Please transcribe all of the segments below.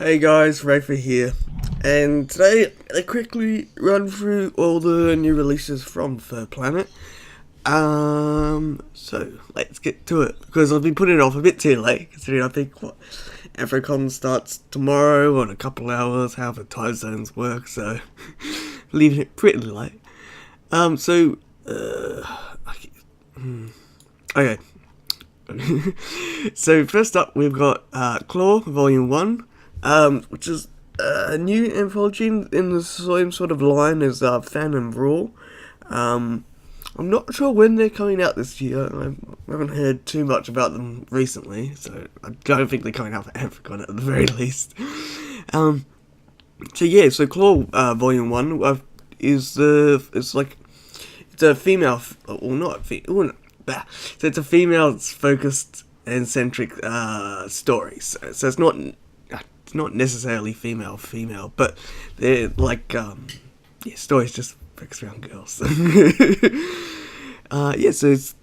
Hey guys, Reyfar here, and today I quickly run through all the new releases from Furplanet. So let's get to it, because I've been putting it off a bit too late, considering I think Africon starts tomorrow or in a couple hours, how the time zones work, so leaving it pretty late. Okay. So first up, we've got Clove Volume One, which is a new anthology in the same sort of line as Fan and Brawl. I'm not sure when they're coming out this year. I haven't heard too much about them recently, so I don't think they're coming out for Africon at the very least. So Claw Volume 1 is it's a female, so it's a female-focused and centric story. So it's not necessarily female, but they're stories just focused around girls. So it's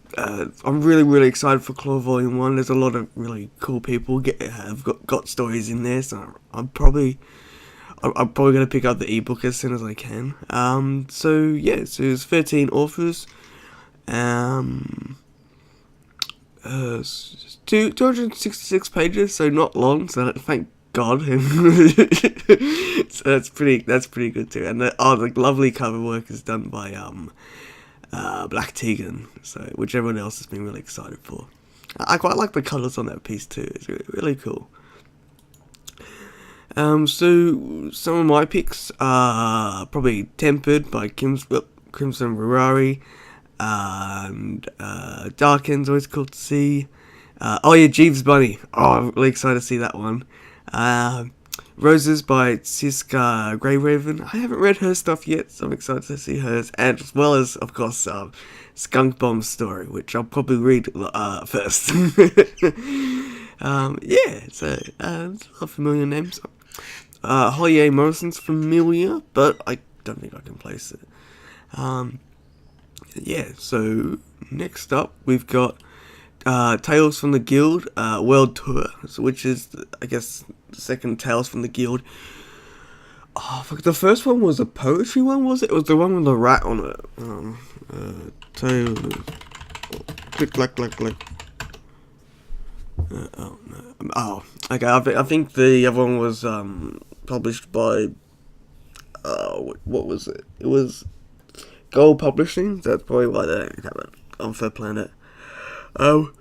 I'm really excited for Claw Volume 1. There's a lot of really cool people have got stories in there, so I'm probably going to pick up the ebook as soon as I can. So there's 13 authors. 266 pages, so not long, so thank God. So that's pretty good too. And the lovely cover work is done by Black Tegan, so which everyone else has been really excited for. I quite like the colours on that piece too. It's really cool. So some of my picks are probably Tempered by Crimson Rurari, and Darken's always cool to see. Jeeves Bunny. I'm really excited to see that one. Roses by Siska Greyraven. I haven't read her stuff yet, so I'm excited to see hers, and as well as, of course, Skunk Bomb's story, which I'll probably read first. So a lot of familiar names. Holly A. Morrison's familiar, but I don't think I can place it. So next up we've got Tales from the Guild World Tour, which is, I guess, the second Tales from the Guild. The first one was a poetry one, was it? It was the one with the rat on it. Tales. Click, clack, clack, clack. Okay. I think the other one was published by what was it? It was Gold Publishing. That's probably why they don't have it on Furplanet. So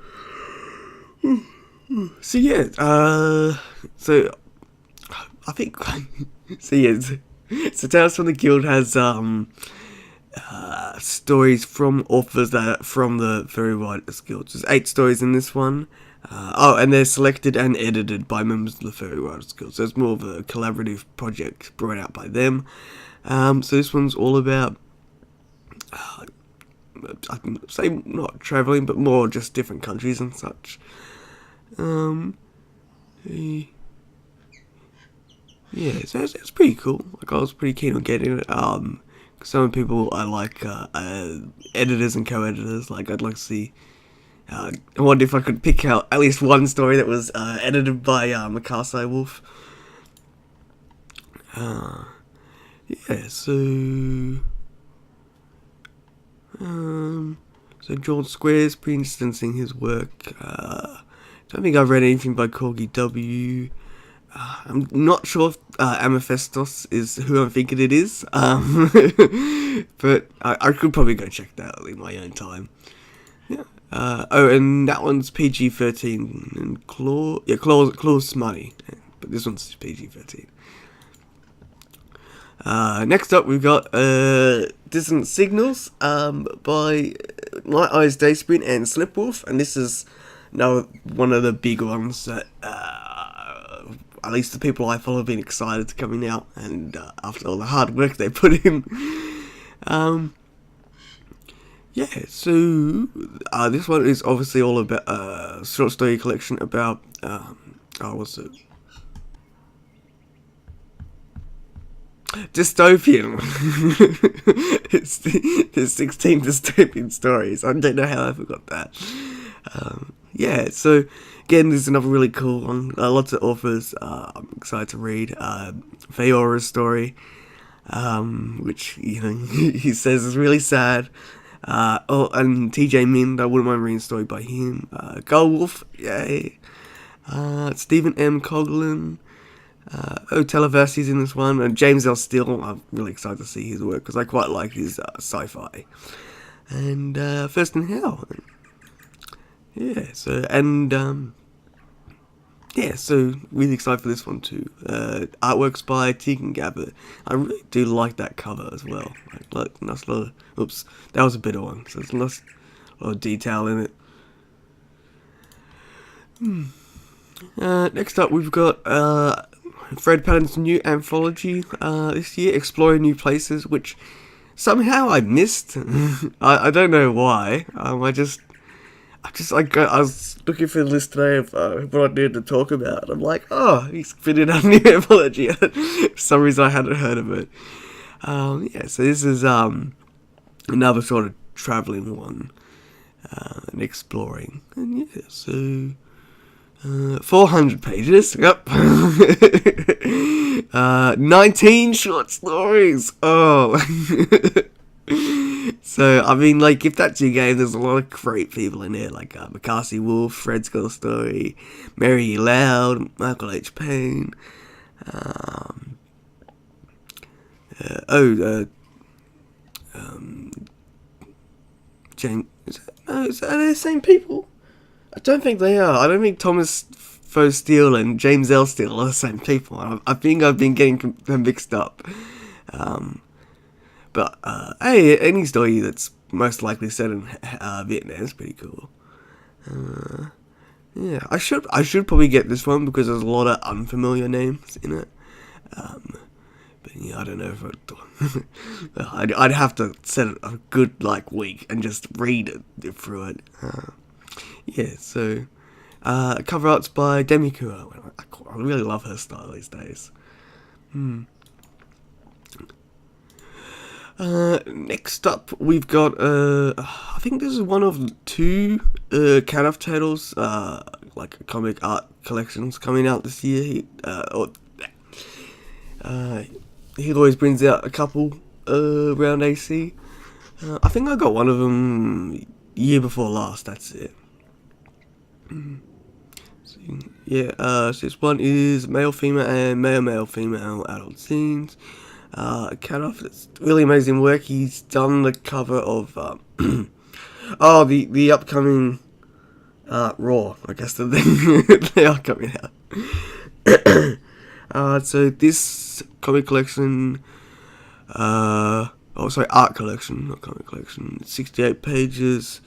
I think so Tales from the Guild has stories from authors that are from the Fairy Writers Guild. There's 8 stories in this one. And they're selected and edited by members of the Fairy Writers Guild. So it's more of a collaborative project brought out by them. So this one's all about, I can say not travelling, but more just different countries and such. So it's pretty cool. Like, I was pretty keen on getting it. Some people I like editors and co-editors. Like, I'd like to see. I wonder if I could pick out at least one story that was edited by Mikasa Wolf. So George Square's pretty interested in seeing his work. Don't think I've read anything by Corgi W. I'm not sure if Amethystos is who I'm thinking it is, but I could probably go check that out in my own time. Yeah. And that one's PG-13, and Claw's money, but this one's PG-13. Next up, we've got Dissonant Signals by Night Eyes Daysprint and Slipwolf, and this is one of the big ones that at least the people I follow have been excited to coming out, and after all the hard work they put in. This one is obviously all about short story collection about what's it? Dystopian. There's 16 dystopian stories. I don't know how I forgot that. So again, this is another really cool one. Lots of authors I'm excited to read. Feora's story, which, you know, he says is really sad. And TJ Min, I wouldn't mind reading a story by him. Gullwolf, yay. Stephen M. Coughlin. Televasi's in this one, and James L. Steele. I'm really excited to see his work because I quite like his sci-fi. And First in Hell, yeah. So really excited for this one too. Artworks by Tegan Gabbard. I really do like that cover as well. Like nice little. Oops, that was a bitter one. So there's a lot of detail in it. Next up, we've got Fred Patton's new anthology this year, Exploring New Places, which somehow I missed. I don't know why. I was looking for the list today of what I needed to talk about. I'm like, oh, he's fitted a new anthology. For some reason, I hadn't heard of it. So this is another sort of traveling one and exploring. And yeah, so 400 pages. Yep. 19 short stories. Oh. So, I mean, like, if that's your game, there's a lot of great people in there, like McCarthy Wolf, Fred's Got a Story, Mary Loud, Michael H. Payne, James, are they the same people? I don't think they are. I don't think Thomas Foe Steele and James L. Steele are the same people. I think I've been getting them mixed up. But hey, any story that's most likely set in Vietnam is pretty cool. Yeah, I should probably get this one because there's a lot of unfamiliar names in it. But yeah, I don't know if I'd have to set it a good week and just read it through it. Yeah, so cover art's by Demi Kua. I really love her style these days. Next up, we've got I think this is one of two Cat of Titles, comic art collections coming out this year. He always brings out a couple around AC. I think I got one of them year before last. That's it. So, yeah, so this one is male, female, and male, female adult scenes. Cat off, it's really amazing work. He's done the cover of the upcoming Raw. I guess they are coming out. So this comic collection, art collection, not comic collection. 68 pages.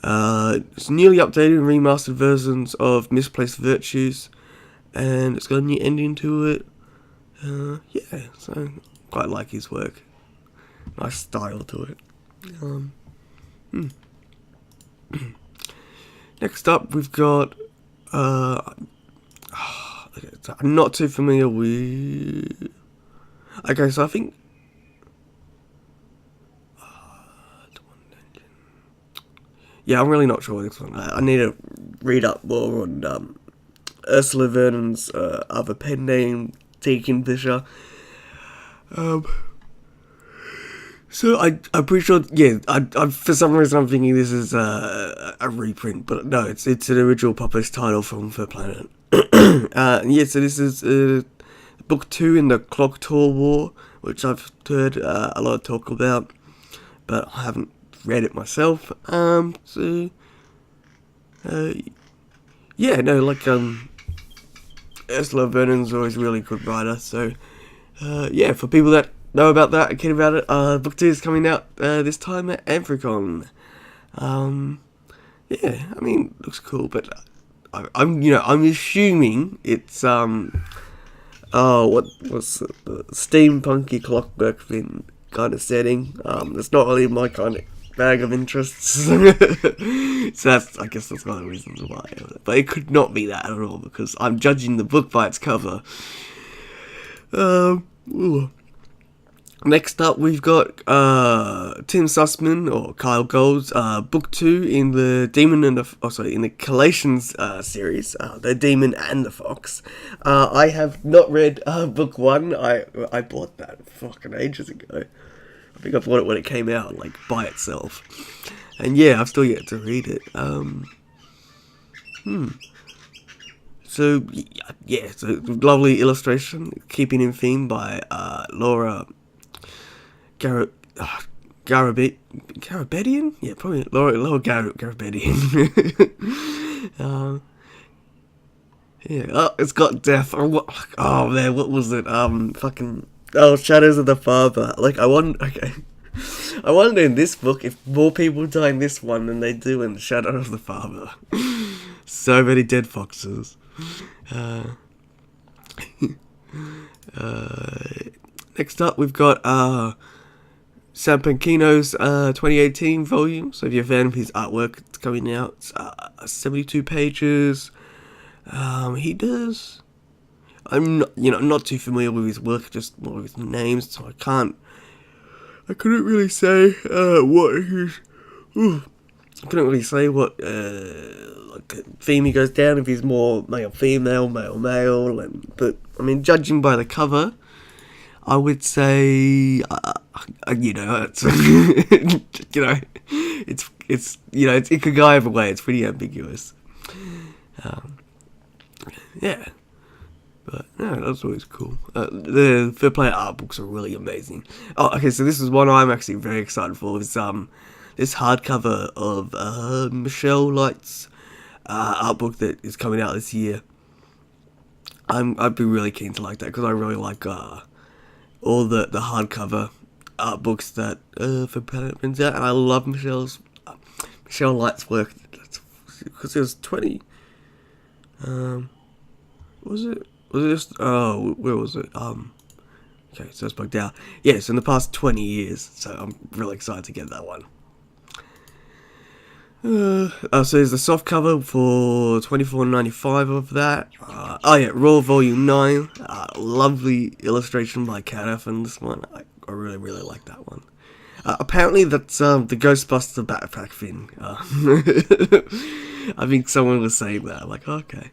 It's newly updated and remastered versions of Misplaced Virtues, and it's got a new ending to it. Yeah, so quite like his work. Nice style to it. Next up, we've got I'm not too familiar with. Okay, so I think. Yeah, I'm really not sure this one. I need to read up more on Ursula Vernon's other pen name, Deacon Fisher. So I'm pretty sure. Yeah, I for some reason I'm thinking this is a reprint, but no, it's an original published title from Furplanet. Yeah, so this is book 2 in the Clock Talwar, which I've heard a lot of talk about, but I haven't read it myself. Yeah, no, Ursula Vernon's always a really good writer, so yeah, for people that know about that and care about it, book 2 is coming out this time at Anthrocon. Yeah, I mean, looks cool, but I'm assuming it's what's the steampunky Clockwork Fin kind of setting. It's not really my kind of bag of interests. So I guess that's one of the reasons why. But it could not be that at all, because I'm judging the book by its cover. Next up, we've got Tim Sussman or Kyle Gold's book 2 in the Demon and in the Collations series, the Demon and the Fox. I have not read book 1. I bought that fucking ages ago. I think I bought it when it came out, like by itself. And yeah, I've still yet to read it. So yeah, so lovely illustration, keeping in theme by Laura Garabedian? Yeah, probably Laura Garabedian. Yeah, oh, it's got death. Oh man, what was it? Shadows of the Father. Like, I wonder in this book if more people die in this one than they do in Shadow of the Father. So many dead foxes. Next up, we've got Sap and Quino's 2018 volume. So if you're a fan of his artwork, it's coming out. It's 72 pages. He does. I'm not too familiar with his work, just more of his names, so I couldn't really say what his. I couldn't really say what theme he goes down, if he's more male female, male male, but I mean, judging by the cover, I would say it's it could go either way. It's pretty ambiguous. Yeah. But no, that's always cool. The Furplanet art books are really amazing. Oh, okay, so this is one I'm actually very excited for. It's this hardcover of Michele Light's art book that is coming out this year. I'd be really keen to like that, because I really like all the hardcover art books that Furplanet brings out, and I love Michele Light's work. Because it was 20. Was it just? Oh, where was it? Okay, so it's bugged out. Yes, in the past 20 years. So I'm really excited to get that one. So there's the soft cover for $24.95 of that. Raw Volume 9. Lovely illustration by Cat in this one. I really, really like that one. Apparently that's the Ghostbuster backpack thing. I think someone was saying that. I'm like, okay.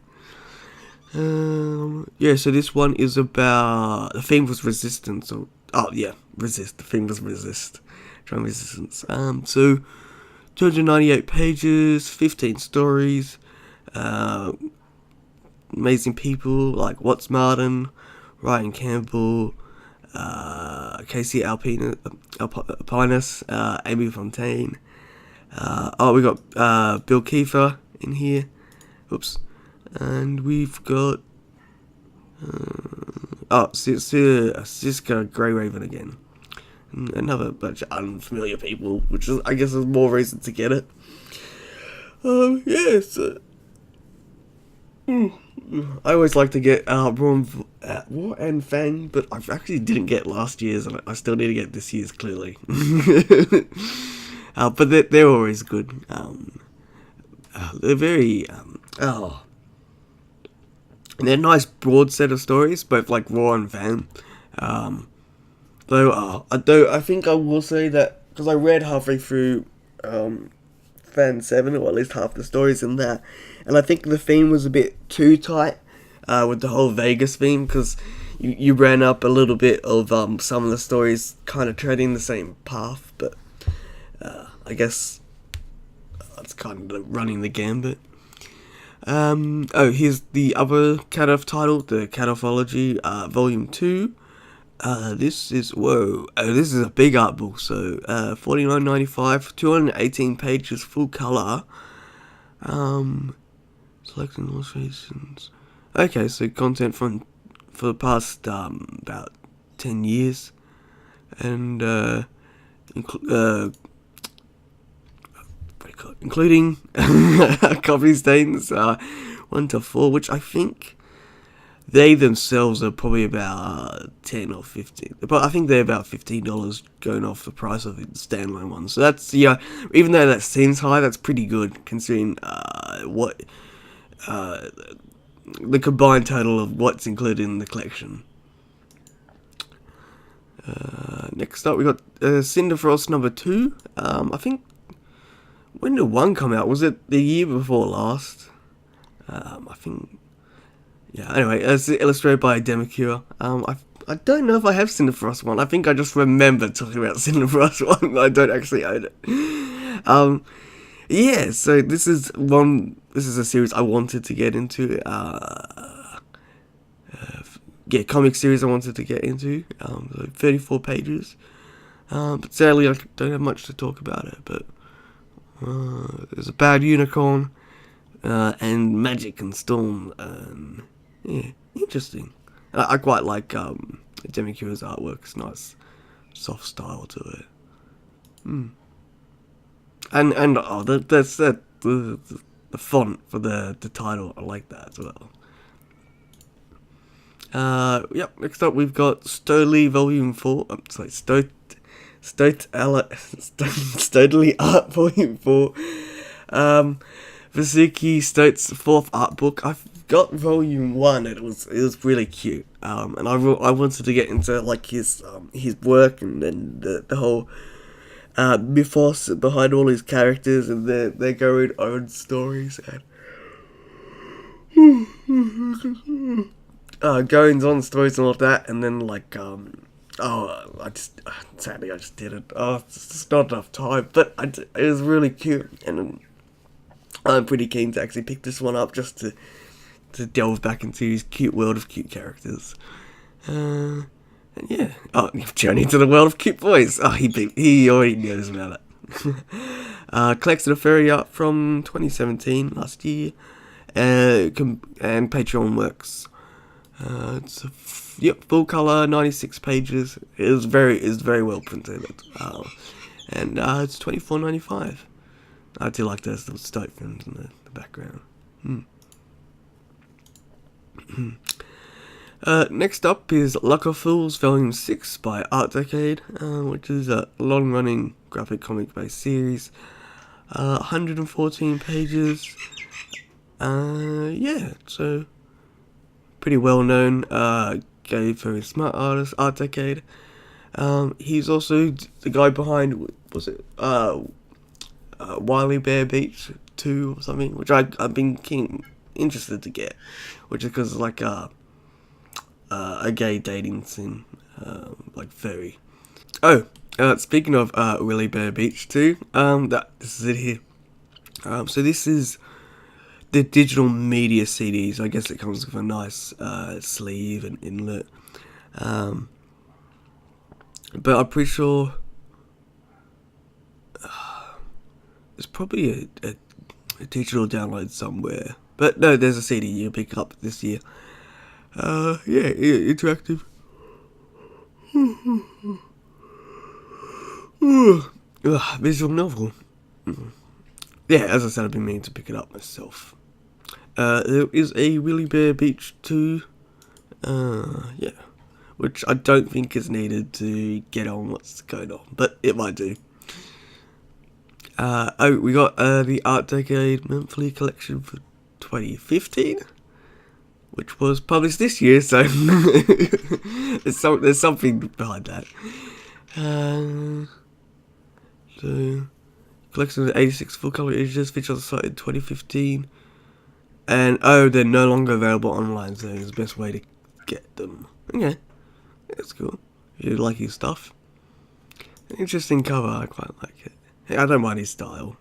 So this one is about, the theme was resistance, resist. The theme was resist. Trying resistance. So 298 pages, 15 stories, amazing people like Watts Martin, Ryan Campbell, Casey Alpinus, Amy Fontaine. We got Bill Kiefer in here. Oops. And we've got Siska Grey Raven again. Another bunch of unfamiliar people, which is, I guess, is more reason to get it. I always like to get Raw and Fang, but I actually didn't get last year's, and I still need to get this year's, clearly. But they're always good. They're very they're a nice broad set of stories, both like Raw and Fang. I think I will say that, because I read halfway through Fan 7, or at least half the stories in that, and I think the theme was a bit too tight with the whole Vegas theme, because you ran up a little bit of some of the stories kind of treading the same path, but I guess it's kind of running the gambit. Here's the other Cat title, the Catology, Volume 2. This is a big art book, so $49.95, 218 pages, full color. Selecting illustrations. Okay, so content for the past about 10 years, and including copy stains 1 to 4, which I think they themselves are probably about 10 or 15. But I think they're about $15 going off the price of the standalone one. So that's, even though that seems high, that's pretty good considering what the combined total of what's included in the collection. Next up, we got Cinder Frost number 2. I think, when did 1 come out? Was it the year before last? I think, yeah, anyway, it's illustrated by Demicure. I don't know if I have Cinder Frost 1. I think I just remember talking about Cinder Frost 1, I don't actually own it. Yeah, so this is a series I wanted to get into, comic series I wanted to get into, so 34 pages, but sadly I don't have much to talk about it, but, there's a bad unicorn, and magic and storm, yeah, interesting. I quite like, Demicure's artwork. It's nice, soft style to it. And the font for the title, I like that as well. Yep, next up we've got Stoley Volume 4. I'm sorry, Stoley Art Volume 4. Vasuki States' 4th art book. I've got Volume 1, and it was really cute. And I wanted to get into like his work and then the whole mythos behind all his characters and their own stories and goings on stories and all that, and then like sadly I just didn't. It's just not enough time, but it was really cute, and I'm pretty keen to actually pick this one up just to delve back into his cute world of cute characters. And yeah, journey to the world of cute boys. He already knows about it. Collected a fairy art from 2017, last year, and Patreon works. It's full color, 96 pages. It is very well printed, and it's $24.95. I do like those little statements in the background. Next up is Luck of Fools Volume 6 by Art Decade, which is a long-running graphic comic-based series. 114 pages. Yeah, so pretty well-known, very smart artist, Art Decade. He's also the guy behind, was it, Wily Bear Beach 2 or something, which I've been interested to get, which is because like a gay dating scene, like furry. Speaking of Willy Bear Beach 2, this is it here. So this is the digital media CD, so I guess it comes with a nice sleeve and inlet. But I'm pretty sure there's probably a digital download somewhere. But no, there's a CD you pick up this year. Interactive. Visual novel. Yeah, as I said, I've been meaning to pick it up myself. There is a Willy Bear Beach 2. Which I don't think is needed to get on what's going on, but it might do. We got the Art Decade monthly collection for 2015, which was published this year, so there's something behind that. So collection of 86 full color images featured on the site in 2015, and they're no longer available online, so it's the best way to get them. Okay, that's cool. If you like his stuff, interesting cover. I quite like it. I don't mind his style.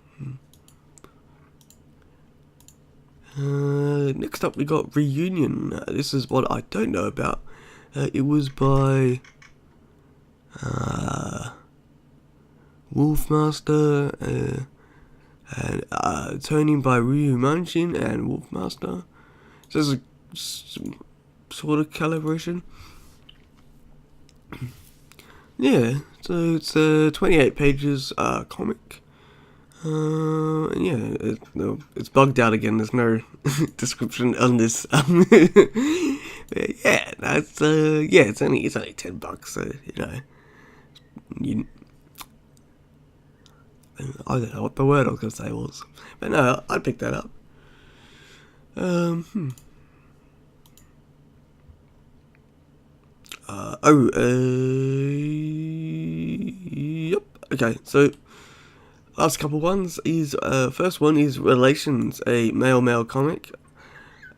Next up we got Reunion. This is what I don't know about. It was by Wolfmaster and Tony by Ryu Manchin and Wolfmaster. So there's a sort of collaboration. Yeah, so it's 28 pages comic. It's bugged out again. There's no description on this. It's only $10. So I don't know what the word I was gonna say was, but no, I'd pick that up. Okay, so last couple ones is first one is Relations, a male comic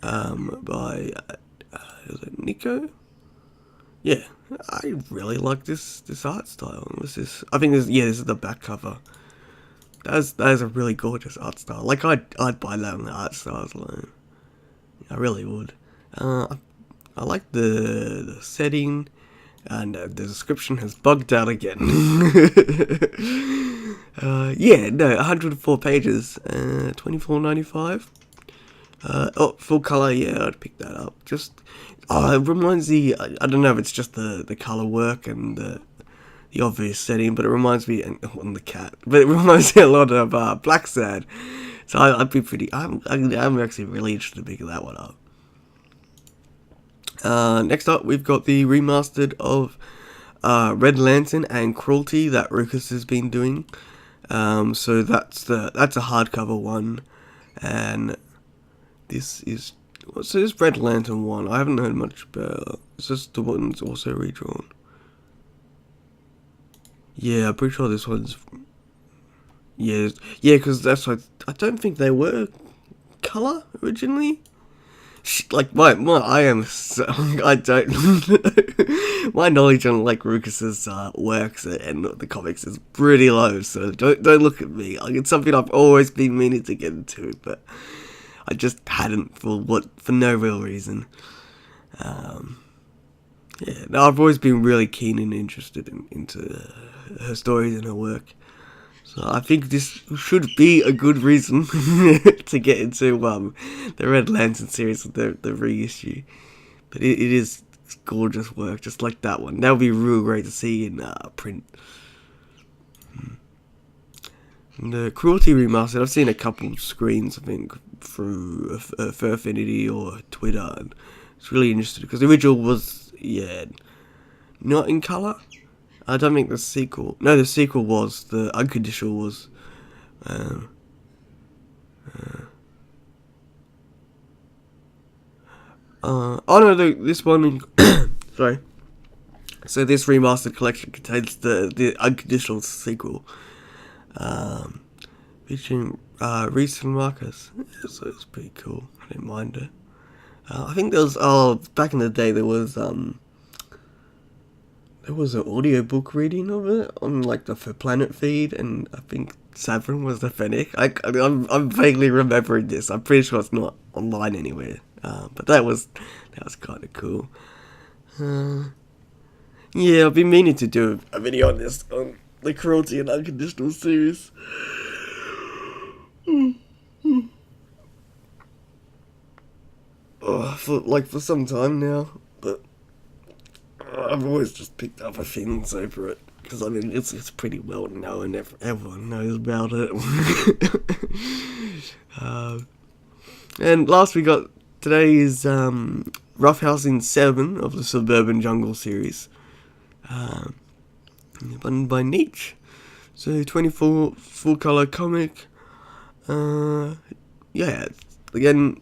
by is it Nico? Yeah, I really like this art style. I think this is the back cover. That is a really gorgeous art style. Like I'd buy that on the art styles alone. I really would. I like the setting, and the description has bugged out again. Yeah, no, 104 pages, $24.95. Full color, yeah, I'd pick that up. Just, it reminds me. I don't know if it's just the color work and the obvious setting, but it reminds me, on the cat, but it reminds me a lot of Black Sad. So I'd be pretty. I'm actually really interested to pick that one up. Next up, we've got the remastered of Red Lantern and Cruelty that Ruckus has been doing. So that's a hardcover one, and this is Red Lantern one. I haven't heard much about. Is this the one that's also redrawn? Yeah, I'm pretty sure this one's. Yeah, because that's like, I don't think they were color originally. Like I am so, I don't my knowledge on like Ruckus's works and the comics is pretty low, so don't look at me. Like, it's something I've always been meaning to get into, but I just hadn't for no real reason. Yeah, no, I've always been really keen and interested into her stories and her work. So I think this should be a good reason to get into the Red Lantern series with the reissue. But it is gorgeous work, just like that one. That would be real great to see in print. And the Cruelty Remastered, I've seen a couple screens, I think, through Furfinity or Twitter, and it's really interesting because the original was, not in colour. I don't think the sequel. No, the sequel was. The Unconditional was. Oh no, this one. Sorry. So this remastered collection contains the Unconditional sequel, featuring Reese and Marcus. So it's pretty cool. I didn't mind it. I think there was. Back in the day there was There was an audiobook reading of it on like the Furplanet feed, and I think Savrin was the Fennec. I'm vaguely remembering this. I'm pretty sure it's not online anywhere. But that was kind of cool. Yeah, I've been meaning to do a video on this, on the Cruelty and Unconditional series. For some time now, but I've always just picked up a feelings over it, because I mean it's pretty well known, everyone knows about it. And last we got today is Roughhousing 7 of the Suburban Jungle series, by Nietzsche. So 24 full color comic. Yeah, again,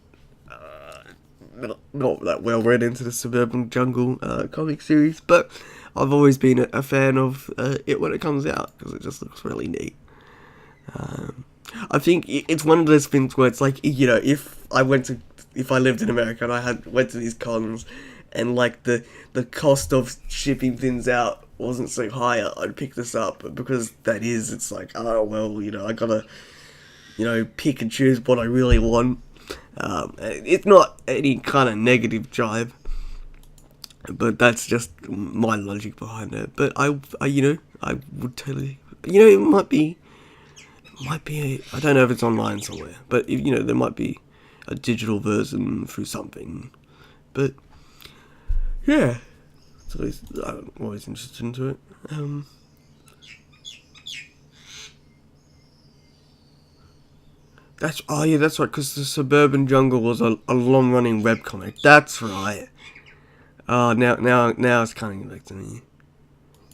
not that well read into the Suburban Jungle comic series, but I've always been a fan of it when it comes out, because it just looks really neat. I think it's one of those things where it's like, you know, if I lived in America and I went to these cons, and like the cost of shipping things out wasn't so high, I'd pick this up. But because it's like, oh well, you know, I gotta, you know, pick and choose what I really want. It's not any kind of negative jibe, but that's just my logic behind it. But I would totally, it might be I don't know if it's online somewhere, but there might be a digital version through something. But yeah, so I'm always interested into it. That's right, because the Suburban Jungle was a long-running webcomic. That's right. Oh, now it's coming back to me.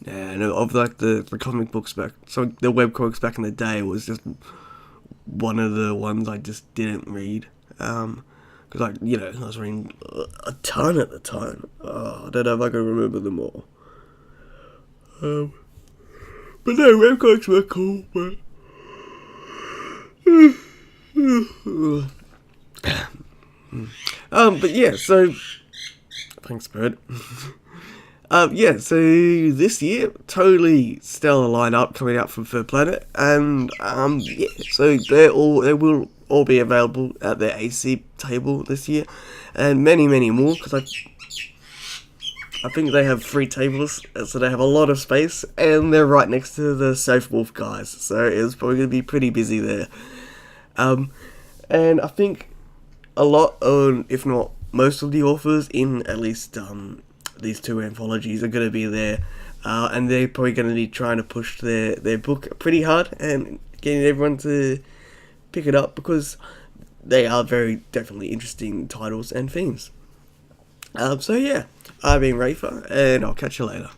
Yeah, no, of like the comic books back, so the webcomics back in the day was just one of the ones I just didn't read. Because I was reading a ton at the time. Oh, I don't know if I can remember them all. But no, webcomics were cool, but... but yeah, so... Thanks, Bird. Yeah, so this year, totally stellar lineup coming out from Furplanet, and yeah, so they will all be available at their AC table this year, and many more, because I think they have 3 tables, so they have a lot of space, and they're right next to the Safe Wolf guys, so it's probably going to be pretty busy there. And I think a lot of, if not most of the authors in at least these 2 anthologies are going to be there, and they're probably going to be trying to push their book pretty hard and getting everyone to pick it up, because they are very definitely interesting titles and themes. So yeah, I've been Reyfar, and I'll catch you later.